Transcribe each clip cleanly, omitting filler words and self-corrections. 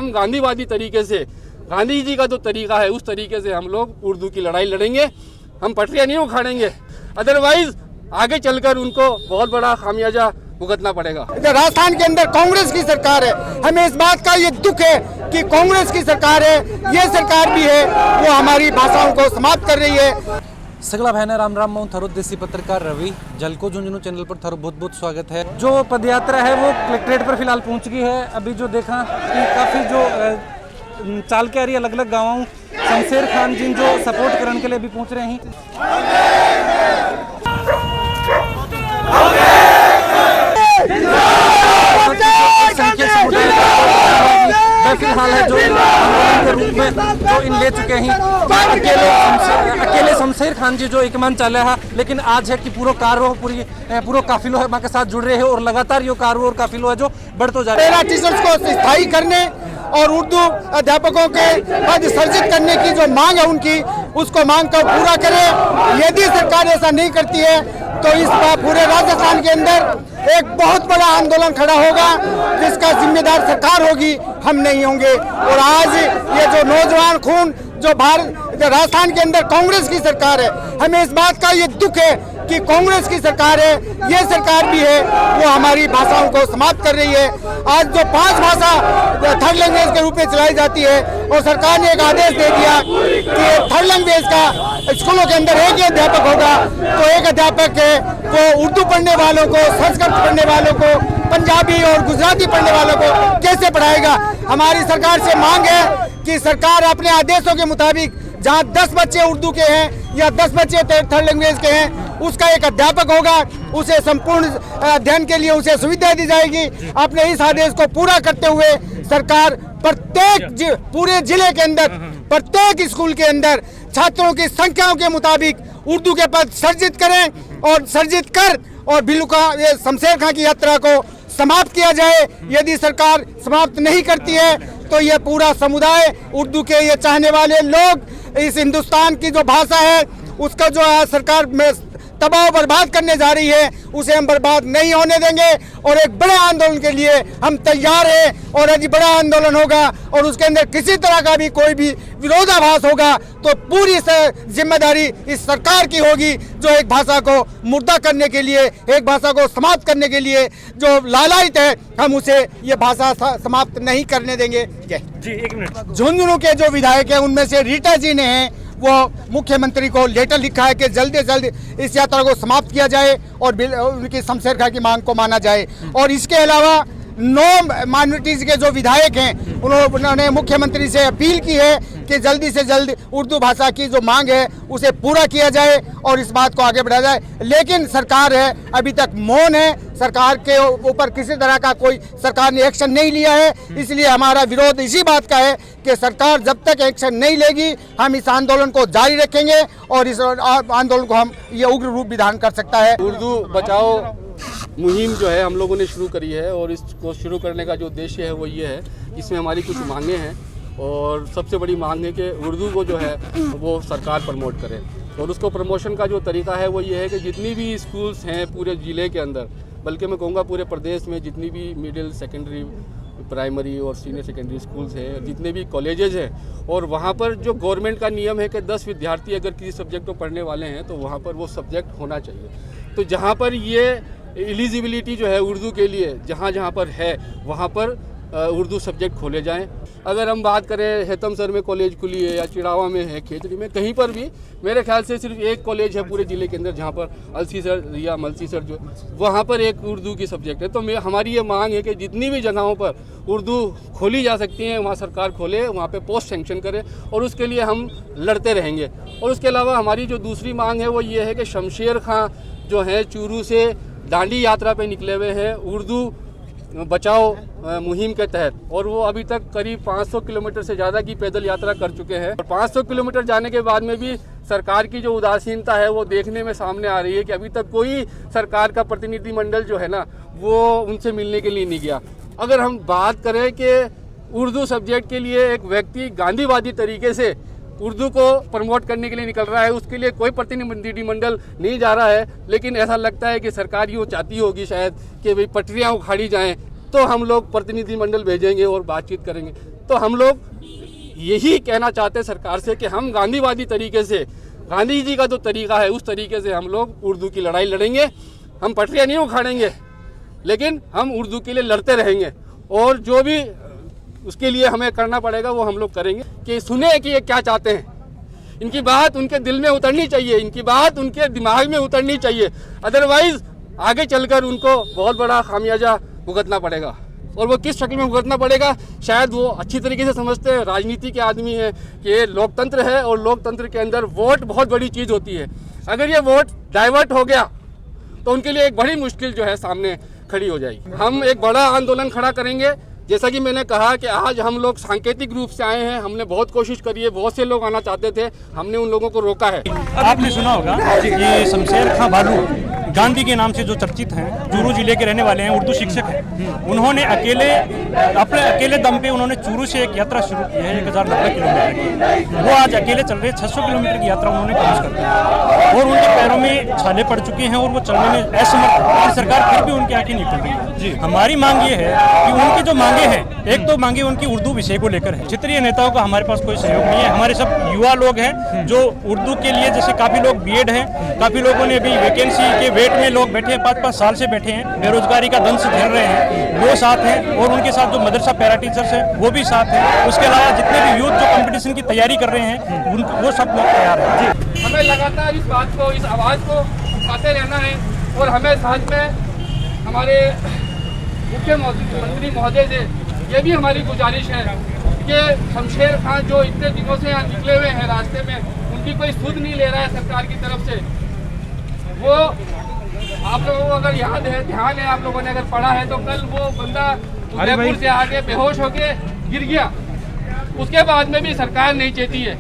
हम गांधीवादी तरीके से, गांधी जी का जो तरीका है उस तरीके से हम लोग उर्दू की लड़ाई लड़ेंगे। हम पटरियां नहीं उखाड़ेंगे, अदरवाइज आगे चलकर उनको बहुत बड़ा खामियाजा भुगतना पड़ेगा। राजस्थान के अंदर कांग्रेस की सरकार है, हमें इस बात का ये दुख है कि कांग्रेस की सरकार है, ये सरकार भी है वो हमारी भाषाओं को समाप्त कर रही है। सगला भाई राम राम मैं थारो देसी पत्रकार रवि जलको झुंझुनू चैनल पर थारो बहुत बहुत स्वागत है। जो पदयात्रा है वो कलेक्ट्रेट पर फिलहाल पहुंच गई है। अभी जो देखा कि काफ़ी जो चाल के आ रही है अलग अलग गाँवों, शमशेर खान जिन जो सपोर्ट करने के लिए भी पहुंच रहे हैं। फिलहाल है जो आंदोलन के रूप में जो इन ले चुके हैं अकेले शमशेर खान जी जो एक मन चल रहा है, लेकिन आज है कि पूरा काफिलो है मां के साथ जुड़ रहे हैं और लगातार ये कारो और काफिलो है जो बढ़ तो जा रहा है। टीचर्स को स्थायी करने और उर्दू अध्यापकों के पद सृजित करने की जो मांग है उनकी, उसको मांग को पूरा करे। यदि सरकार ऐसा नहीं करती है तो इस पूरे राजस्थान के अंदर एक बहुत बड़ा आंदोलन खड़ा होगा जिसका जिम्मेदार सरकार होगी, हम नहीं होंगे। और आज ये जो नौजवान खून जो राजस्थान के अंदर कांग्रेस की सरकार है, हमें इस बात का ये दुख है कि कांग्रेस की सरकार है, ये सरकार भी है वो हमारी भाषाओं को समाप्त कर रही है। आज जो 5 भाषा थर्ड लैंग्वेज के रूप में चलाई जाती है और सरकार ने एक आदेश दे दिया कि थर्ड लैंग्वेज का स्कूलों के अंदर एक ही अध्यापक होगा, तो एक अध्यापक है वो उर्दू पढ़ने वालों को, संस्कृत पढ़ने वालों को, पंजाबी और गुजराती पढ़ने वालों को कैसे पढ़ाएगा। हमारी सरकार से मांग है कि सरकार अपने आदेशों के मुताबिक जहां 10 बच्चे उर्दू के हैं या 10 बच्चे थर्ड लैंग्वेज के हैं, उसका एक अध्यापक होगा, उसे संपूर्ण अध्ययन के लिए उसे सुविधा दी जाएगी। अपने इस आदेश को पूरा करते हुए सरकार प्रत्येक पूरे जिले के अंदर प्रत्येक स्कूल के अंदर छात्रों की संख्याओं के मुताबिक उर्दू के पद सर्जित करें और सर्जित कर और ये शमशेर खान की यात्रा को समाप्त किया जाए। यदि सरकार समाप्त नहीं करती है तो ये पूरा समुदाय, उर्दू के ये चाहने वाले लोग, इस हिंदुस्तान की जो भाषा है उसका जो सरकार में तबाह बर्बाद करने जा रही है, उसे हम बर्बाद नहीं होने देंगे। और एक बड़े आंदोलन के लिए हम तैयार हैं और यदि बड़ा आंदोलन होगा और उसके अंदर किसी तरह का भी कोई भी विरोधाभास होगा तो पूरी जिम्मेदारी इस सरकार की होगी, जो एक भाषा को मुर्दा करने के लिए, एक भाषा को समाप्त करने के लिए जो लालायित है, हम उसे ये भाषा समाप्त नहीं करने देंगे। जी एक मिनट। झुंझुनू के जो विधायक हैं उनमें से रीटा जी ने वो मुख्यमंत्री को लेटर लिखा है कि जल्द से जल्द इस यात्रा को समाप्त किया जाए और उनकी शमशेर खान की मांग को माना जाए। और इसके अलावा 9 माइनॉरिटीज के जो विधायक हैं उन्होंने मुख्यमंत्री से अपील की है कि जल्दी से जल्द उर्दू भाषा की जो मांग है उसे पूरा किया जाए और इस बात को आगे बढ़ाया जाए। लेकिन सरकार है अभी तक मौन है, सरकार के ऊपर किसी तरह का कोई सरकार ने एक्शन नहीं लिया है। इसलिए हमारा विरोध इसी बात का है कि सरकार जब तक एक्शन नहीं लेगी हम इस आंदोलन को जारी रखेंगे और इस आंदोलन को हम ये उग्र रूप भी धारण कर सकता है। उर्दू बचाओ मुहिम जो है हम लोगों ने शुरू करी है और इसको शुरू करने का जो उद्देश्य है वो ये है, इसमें हमारी कुछ मांगे हैं और सबसे बड़ी मांग है कि उर्दू को जो है वो सरकार प्रमोट करे। और उसको प्रमोशन का जो तरीका है वो ये है कि जितनी भी स्कूल्स हैं पूरे ज़िले के अंदर, बल्कि मैं कहूँगा पूरे प्रदेश में जितनी भी मिडिल, सेकेंडरी, प्राइमरी और सीनियर सेकेंडरी स्कूल्स हैं, जितने भी कॉलेजेस हैं, और वहाँ पर जो गवर्नमेंट का नियम है कि 10 विद्यार्थी अगर किसी सब्जेक्ट को पढ़ने वाले हैं तो वहाँ पर वो सब्जेक्ट होना चाहिए। तो जहाँ पर ये एलिजिबिलिटी जो है उर्दू के लिए जहाँ पर है वहाँ पर उर्दू सब्जेक्ट खोले जाएं। अगर हम बात करें हेतमसर में कॉलेज खुली है या चिड़ावा में है, खेतड़ी में, कहीं पर भी मेरे ख्याल से सिर्फ एक कॉलेज है पूरे ज़िले के अंदर जहाँ पर अलसीसर या मलसीसर जो वहाँ पर एक उर्दू की सब्जेक्ट है। तो हमारी ये मांग है कि जितनी भी जगहों पर उर्दू खोली जा सकती हैं वहाँ सरकार खोले, वहाँ पे पोस्ट सेंक्शन करे और उसके लिए हम लड़ते रहेंगे। और उसके अलावा हमारी जो दूसरी मांग है वो ये है कि शमशेर खां जो है चूरू से दांडी यात्रा पे निकले हुए हैं उर्दू बचाओ मुहिम के तहत, और वो अभी तक करीब 500 किलोमीटर से ज़्यादा की पैदल यात्रा कर चुके हैं। और 500 किलोमीटर जाने के बाद में भी सरकार की जो उदासीनता है वो देखने में सामने आ रही है कि अभी तक कोई सरकार का प्रतिनिधिमंडल जो है ना वो उनसे मिलने के लिए नहीं गया। अगर हम बात करें कि उर्दू सब्जेक्ट के लिए एक व्यक्ति गांधीवादी तरीके से उर्दू को प्रमोट करने के लिए निकल रहा है, उसके लिए कोई प्रतिनिधिमंडल नहीं जा रहा है, लेकिन ऐसा लगता है कि सरकार यूँ चाहती होगी शायद कि भाई पटरियाँ उखाड़ी जाएं तो हम लोग प्रतिनिधिमंडल भेजेंगे और बातचीत करेंगे। तो हम लोग यही कहना चाहते हैं सरकार से कि हम गांधीवादी तरीके से, गांधी जी का जो तरीका है उस तरीके से हम लोग उर्दू की लड़ाई लड़ेंगे। हम पटरियाँ नहीं उखाड़ेंगे, लेकिन हम उर्दू के लिए लड़ते रहेंगे और जो भी उसके लिए हमें करना पड़ेगा वो हम लोग करेंगे। कि सुने कि ये क्या चाहते हैं, इनकी बात उनके दिल में उतरनी चाहिए, इनकी बात उनके दिमाग में उतरनी चाहिए, अदरवाइज आगे चलकर उनको बहुत बड़ा खामियाजा भुगतना पड़ेगा। और वो किस शक्ल में भुगतना पड़ेगा, शायद वो अच्छी तरीके से समझते हैं, राजनीति के आदमी हैं कि ये लोकतंत्र है और लोकतंत्र के अंदर वोट बहुत बड़ी चीज़ होती है। अगर ये वोट डाइवर्ट हो गया तो उनके लिए एक बड़ी मुश्किल जो है सामने खड़ी हो जाएगी। हम एक बड़ा आंदोलन खड़ा करेंगे। जैसा कि मैंने कहा कि आज हम लोग सांकेतिक रूप से आए हैं, हमने बहुत कोशिश करी है, बहुत से लोग आना चाहते थे, हमने उन लोगों को रोका है। आपने सुना होगा कि शमशेर खां बालू गांधी के नाम से जो चर्चित हैं, चूरू जिले के रहने वाले हैं, उर्दू शिक्षक हैं। उन्होंने अपने अकेले दम पे उन्होंने चूरू से एक यात्रा शुरू की है 1090 किलोमीटर की। वो आज अकेले चल रहे 600 किलोमीटर की यात्रा उन्होंने पूरी कर दी है और उनके पैरों में छाले पड़ चुके हैं और वो चलने में असमर्थ है। सरकार फिर भी उनकी आंखें नहीं खुल रही है। हमारी मांग ये है कि उनकी जो मांगे हैं, एक तो मांगे उनकी उर्दू विषय को लेकर है। क्षेत्रीय नेताओं का हमारे पास कोई सहयोग नहीं है। हमारे सब युवा लोग हैं जो उर्दू के लिए, जैसे काफ़ी लोग बीएड हैं, काफ़ी लोगों ने अभी वैकेंसी के वेट में लोग बैठे हैं, 5-5 साल से बैठे हैं, बेरोजगारी का दंश झेल रहे हैं, वो साथ हैं। और उनके साथ जो मदरसा पैरा टीचर्स हैं वो भी साथ हैं। उसके अलावा जितने भी यूथ जो कंपटीशन की तैयारी कर रहे हैं वो सब लोग तैयार हैं। हमें लगातार इस बात को, इस आवाज़ को उठाते रहना है और हमें साथ में हमारे मुख्यमंत्री महोदय से ये भी हमारी गुजारिश है कि शमशेर खां जो इतने दिनों से यहाँ निकले हुए हैं रास्ते में, उनकी कोई सुध नहीं ले रहा है सरकार की तरफ से। वो आप लोगों को अगर याद है, ध्यान है, आप लोगों ने अगर पढ़ा है तो कल वो बंदा उदयपुर से आके बेहोश होके गिर गया, उसके बाद में भी सरकार नहीं चेती है।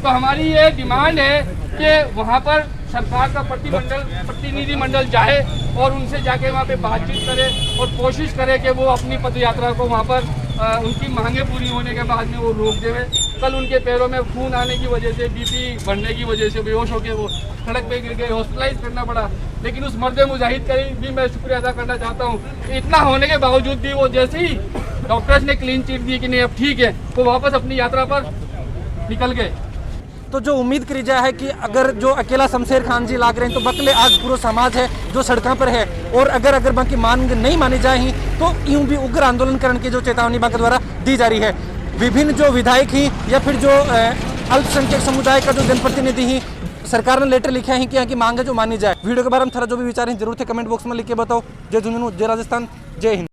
तो हमारी ये डिमांड है कि वहाँ पर सरकार का प्रतिनिधिमंडल जाए और उनसे जाके वहाँ पे बातचीत करे और कोशिश करे कि वो अपनी पद यात्रा को वहाँ पर उनकी मांगे पूरी होने के बाद में वो रोक देवे। कल उनके पैरों में खून आने की वजह से, बीपी बढ़ने की वजह से बेहोश होकर वो सड़क पे गिर गए, हॉस्पिटलाइज करना पड़ा। लेकिन उस मर्द मुजाहिद का भी मैं शुक्रिया अदा करना चाहता हूँ। इतना होने के बावजूद भी वो जैसे ही डॉक्टर्स ने क्लीन चिट दी कि नहीं अब ठीक है, वो वापस अपनी यात्रा पर निकल गए। तो जो उम्मीद करी जाए है कि अगर जो अकेला शमशेर खान जी लाग रहे हैं तो बकले आज पूरा समाज है जो सड़कों पर है, और अगर बाकी मांग नहीं मानी जाए तो यूं भी उग्र आंदोलन करने की जो चेतावनी बाकी द्वारा दी जा रही है। विभिन्न जो विधायक ही या फिर जो अल्पसंख्यक समुदाय का जो जनप्रतिनिधि ही सरकार ने लेटर लिखा है कि यहाँ की मांग है जो मानी जाए। वीडियो के बारे में थोड़ा जो भी विचार हैं जरूर थे कमेंट बॉक्स में लिख के बताओ। जय झुंझुनू, जय राजस्थान, जय हिंद।